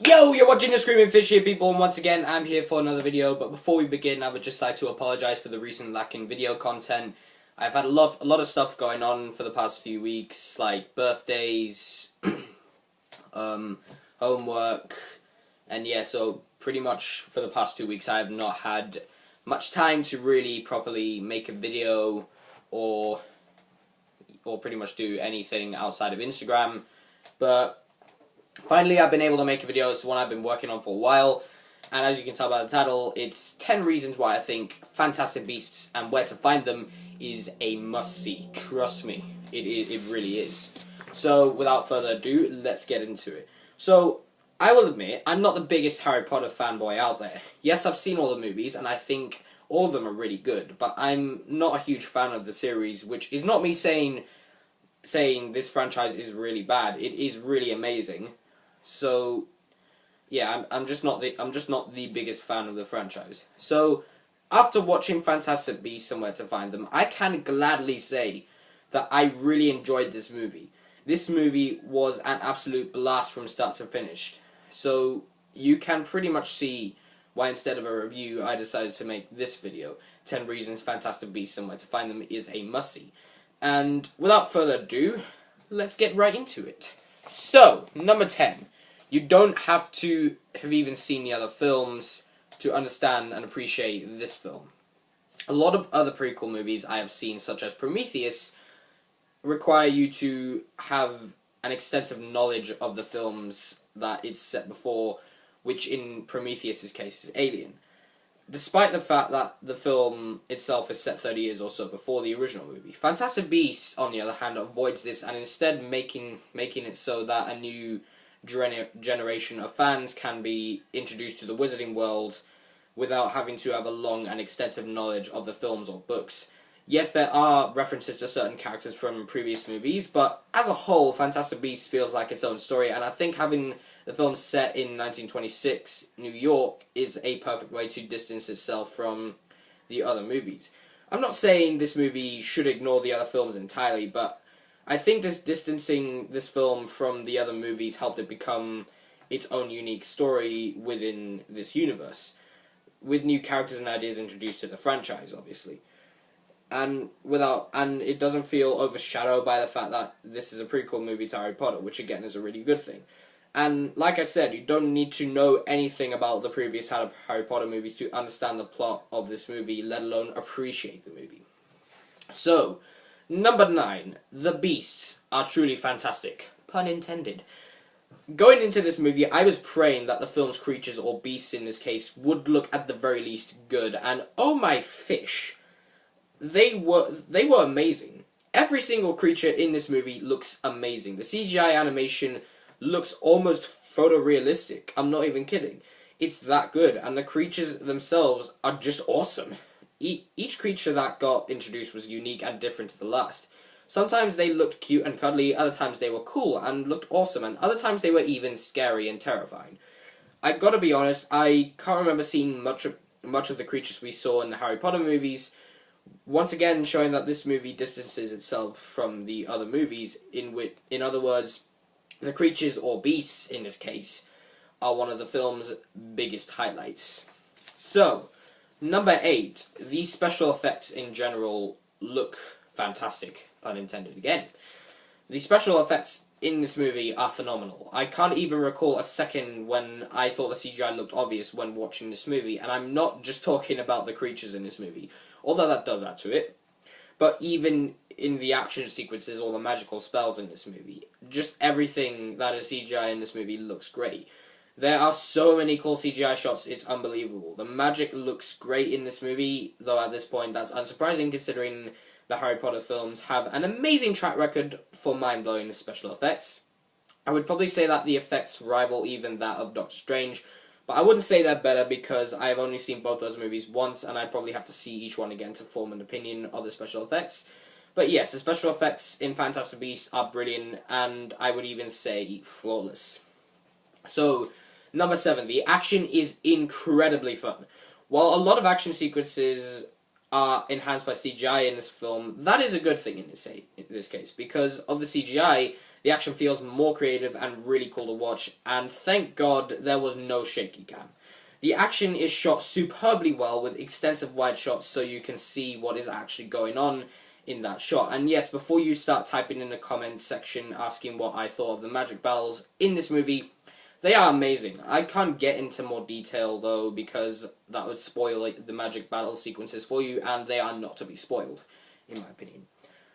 Yo, you're watching the Screaming Fish here, people, and once again, I'm here for another video. But before we begin, I would just like to apologize for the recent lack in video content. I've had a lot of stuff going on for the past few weeks, like birthdays, homework, and yeah, so pretty much for the past 2 weeks, I have not had much time to really properly make a video or pretty much do anything outside of Instagram. But finally, I've been able to make a video. It's one I've been working on for a while, and as you can tell by the title, it's 10 reasons why I think Fantastic Beasts and Where to Find Them is a must-see. Trust me, it really is. So, without further ado, let's get into it. So, I will admit, I'm not the biggest Harry Potter fanboy out there. Yes, I've seen all the movies, and I think all of them are really good, but I'm not a huge fan of the series, which is not me saying this franchise is really bad. It is really amazing. So, yeah, I'm just not the biggest fan of the franchise. So, after watching Fantastic Beasts and Where to Find Them, I can gladly say that I really enjoyed this movie. This movie was an absolute blast from start to finish. So, you can pretty much see why instead of a review, I decided to make this video. 10 reasons Fantastic Beasts and Where to Find Them is a must-see. And without further ado, let's get right into it. So, number 10. You don't have to have even seen the other films to understand and appreciate this film. A lot of other prequel movies I have seen, such as Prometheus, require you to have an extensive knowledge of the films that it's set before, which in Prometheus' case is Alien. Despite the fact that the film itself is set 30 years or so before the original movie, Fantastic Beasts, on the other hand, avoids this and instead making it so that a new generation of fans can be introduced to the wizarding world without having to have a long and extensive knowledge of the films or books. Yes, there are references to certain characters from previous movies, but as a whole, Fantastic Beasts feels like its own story, and I think having the film set in 1926 New York is a perfect way to distance itself from the other movies. I'm not saying this movie should ignore the other films entirely, but I think distancing this film from the other movies helped it become its own unique story within this universe, with new characters and ideas introduced to the franchise, obviously. And it doesn't feel overshadowed by the fact that this is a prequel movie to Harry Potter, which again is a really good thing. And like I said, you don't need to know anything about the previous Harry Potter movies to understand the plot of this movie, let alone appreciate the movie. So, number 9, the beasts are truly fantastic. Pun intended. Going into this movie, I was praying that the film's creatures, or beasts in this case, would look at the very least good, and oh my fish, they were amazing. Every single creature in this movie looks amazing. The CGI animation looks almost photorealistic. I'm not even kidding. It's that good, and the creatures themselves are just awesome. Each creature that got introduced was unique and different to the last. Sometimes they looked cute and cuddly, other times they were cool and looked awesome, and other times they were even scary and terrifying. I gotta be honest, I can't remember seeing much of the creatures we saw in the Harry Potter movies, once again showing that this movie distances itself from the other movies, in other words, the creatures, or beasts in this case, are one of the film's biggest highlights. So, number 8, the special effects in general look fantastic, pun intended again. The special effects in this movie are phenomenal. I can't even recall a second when I thought the CGI looked obvious when watching this movie, and I'm not just talking about the creatures in this movie, although that does add to it, but even in the action sequences or the magical spells in this movie, just everything that is CGI in this movie looks great. There are so many cool CGI shots, it's unbelievable. The magic looks great in this movie, though at this point that's unsurprising considering the Harry Potter films have an amazing track record for mind-blowing special effects. I would probably say that the effects rival even that of Doctor Strange, but I wouldn't say they're better because I've only seen both those movies once, and I'd probably have to see each one again to form an opinion of the special effects. But yes, the special effects in Fantastic Beasts are brilliant, and I would even say flawless. So, number 7, the action is incredibly fun. While a lot of action sequences are enhanced by CGI in this film, that is a good thing in this case, because of the CGI, The action feels more creative and really cool to watch, and thank God there was no shaky cam. The action is shot superbly well with extensive wide shots so you can see what is actually going on in that shot. And yes, before you start typing in the comments section asking what I thought of the magic battles in this movie, they are amazing. I can't get into more detail though because that would spoil the magic battle sequences for you, and they are not to be spoiled, in my opinion.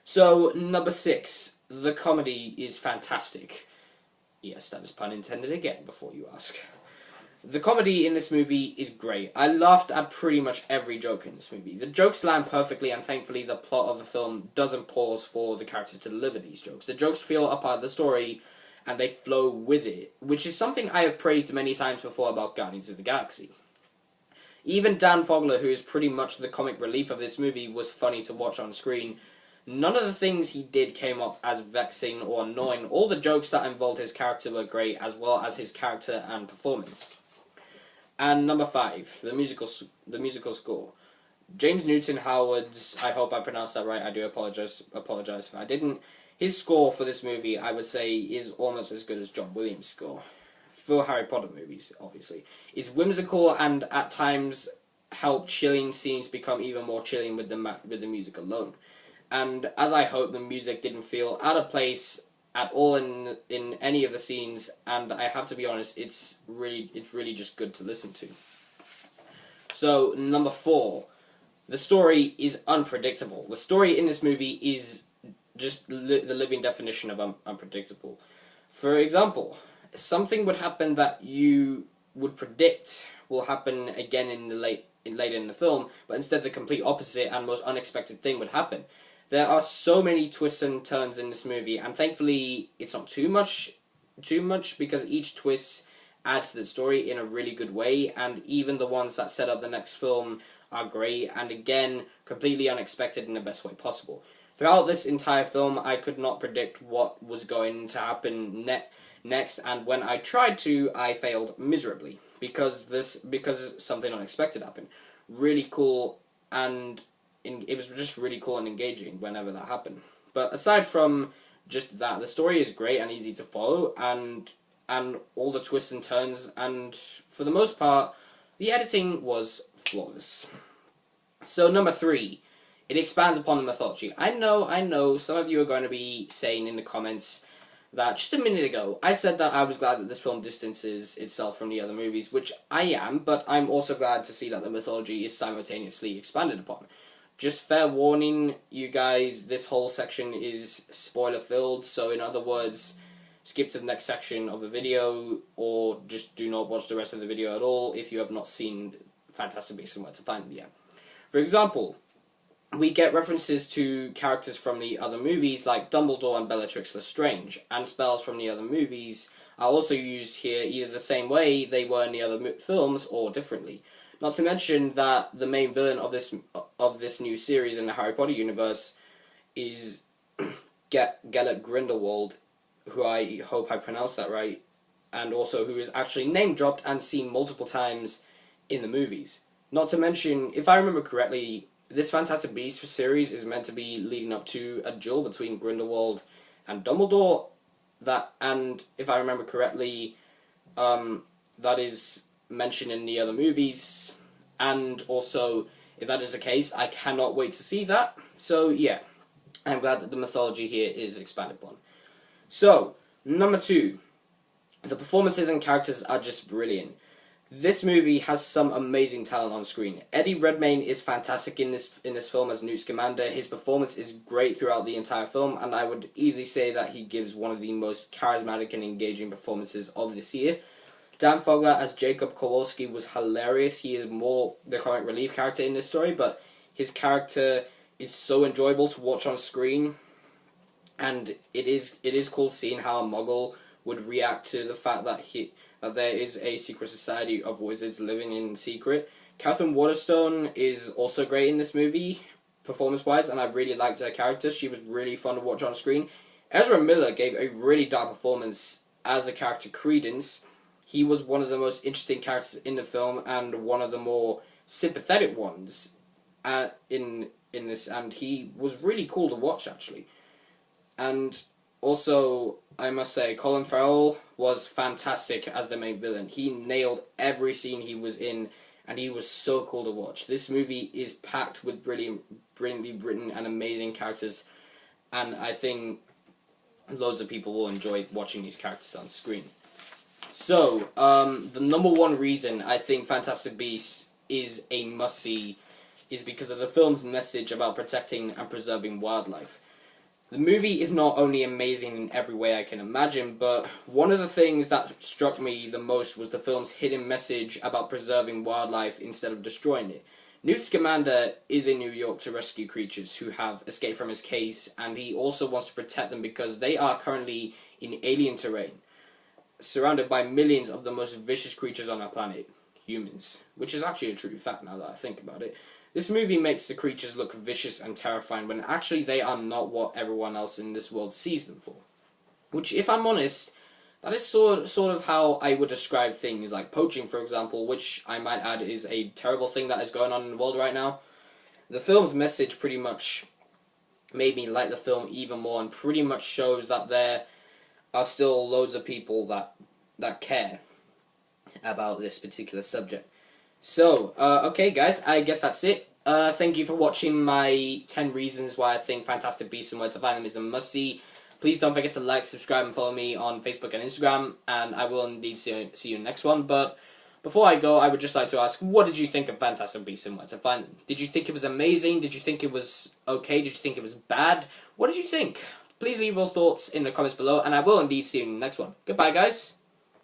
So, number 6, the comedy is fantastic. Yes, that is pun intended again, before you ask. The comedy in this movie is great. I laughed at pretty much every joke in this movie. The jokes land perfectly, and thankfully the plot of the film doesn't pause for the characters to deliver these jokes. The jokes feel a part of the story, and they flow with it, which is something I have praised many times before about Guardians of the Galaxy. Even Dan Fogler, who is pretty much the comic relief of this movie, was funny to watch on screen. None of the things he did came off as vexing or annoying. All the jokes that involved his character were great, as well as his character and performance. And number 5, the musical score. James Newton Howard's, I hope I pronounced that right, I do apologize if I didn't. His score for this movie, I would say, is almost as good as John Williams' score. For Harry Potter movies, obviously. It's whimsical and at times help chilling scenes become even more chilling with the music alone. And as I hope, the music didn't feel out of place at all in any of the scenes, and I have to be honest, it's really just good to listen to. So, number 4, the story is unpredictable. The story in this movie is just the living definition of unpredictable. For example, something would happen that you would predict will happen again later in the film, but instead the complete opposite and most unexpected thing would happen. There are so many twists and turns in this movie, and thankfully it's not too much because each twist adds to the story in a really good way, and even the ones that set up the next film are great, and again, completely unexpected in the best way possible. Throughout this entire film, I could not predict what was going to happen next, and when I tried to, I failed miserably because something unexpected happened. Really cool, and it was just really cool and engaging whenever that happened. But aside from just that, the story is great and easy to follow, and all the twists and turns, and for the most part, the editing was flawless. So number 3, it expands upon the mythology. I know, some of you are going to be saying in the comments that just a minute ago, I said that I was glad that this film distances itself from the other movies, which I am, but I'm also glad to see that the mythology is simultaneously expanded upon. Just fair warning, you guys, this whole section is spoiler-filled, so in other words, skip to the next section of the video, or just do not watch the rest of the video at all if you have not seen Fantastic Beasts and Where to Find Them yet. For example, we get references to characters from the other movies like Dumbledore and Bellatrix Lestrange, and spells from the other movies are also used here either the same way they were in the other films or differently. Not to mention that the main villain of this new series in the Harry Potter universe is Gellert Grindelwald, who I hope I pronounced that right, and also who is actually name-dropped and seen multiple times in the movies. Not to mention, if I remember correctly, this Fantastic Beasts series is meant to be leading up to a duel between Grindelwald and Dumbledore, and if I remember correctly, that is mentioned in the other movies, and also, if that is the case, I cannot wait to see that. So yeah, I'm glad that the mythology here is expanded upon. So, number 2, the performances and characters are just brilliant. This movie has some amazing talent on screen. Eddie Redmayne is fantastic in this film as Newt Scamander. His performance is great throughout the entire film, and I would easily say that he gives one of the most charismatic and engaging performances of this year. Dan Fogler as Jacob Kowalski was hilarious. He is more the comic relief character in this story, but his character is so enjoyable to watch on screen, and it is cool seeing how a Muggle would react to the fact that there is a secret society of wizards living in secret. Catherine Waterstone is also great in this movie, performance-wise, and I really liked her character. She was really fun to watch on screen. Ezra Miller gave a really dark performance as the character Credence. He was one of the most interesting characters in the film and one of the more sympathetic ones in this, and he was really cool to watch, actually. And Also, I must say, Colin Farrell was fantastic as the main villain. He nailed every scene he was in, and he was so cool to watch. This movie is packed with brilliantly written and amazing characters, and I think loads of people will enjoy watching these characters on screen. So, the number one reason I think Fantastic Beasts is a must-see is because of the film's message about protecting and preserving wildlife. The movie is not only amazing in every way I can imagine, but one of the things that struck me the most was the film's hidden message about preserving wildlife instead of destroying it. Newt Scamander is in New York to rescue creatures who have escaped from his case, and he also wants to protect them because they are currently in alien terrain, surrounded by millions of the most vicious creatures on our planet, humans, which is actually a true fact now that I think about it. This movie makes the creatures look vicious and terrifying when actually they are not what everyone else in this world sees them for. Which, if I'm honest, that is sort of how I would describe things like poaching, for example, which I might add is a terrible thing that is going on in the world right now. The film's message pretty much made me like the film even more, and pretty much shows that there are still loads of people that care about this particular subject. So, okay guys, I guess that's it. Thank you for watching my 10 reasons why I think Fantastic Beasts and Where to Find Them is a must-see. Please don't forget to like, subscribe, and follow me on Facebook and Instagram, and I will indeed see you in the next one. But before I go, I would just like to ask, what did you think of Fantastic Beasts and Where to Find Them? Did you think it was amazing? Did you think it was okay? Did you think it was bad? What did you think? Please leave your thoughts in the comments below, and I will indeed see you in the next one. Goodbye, guys.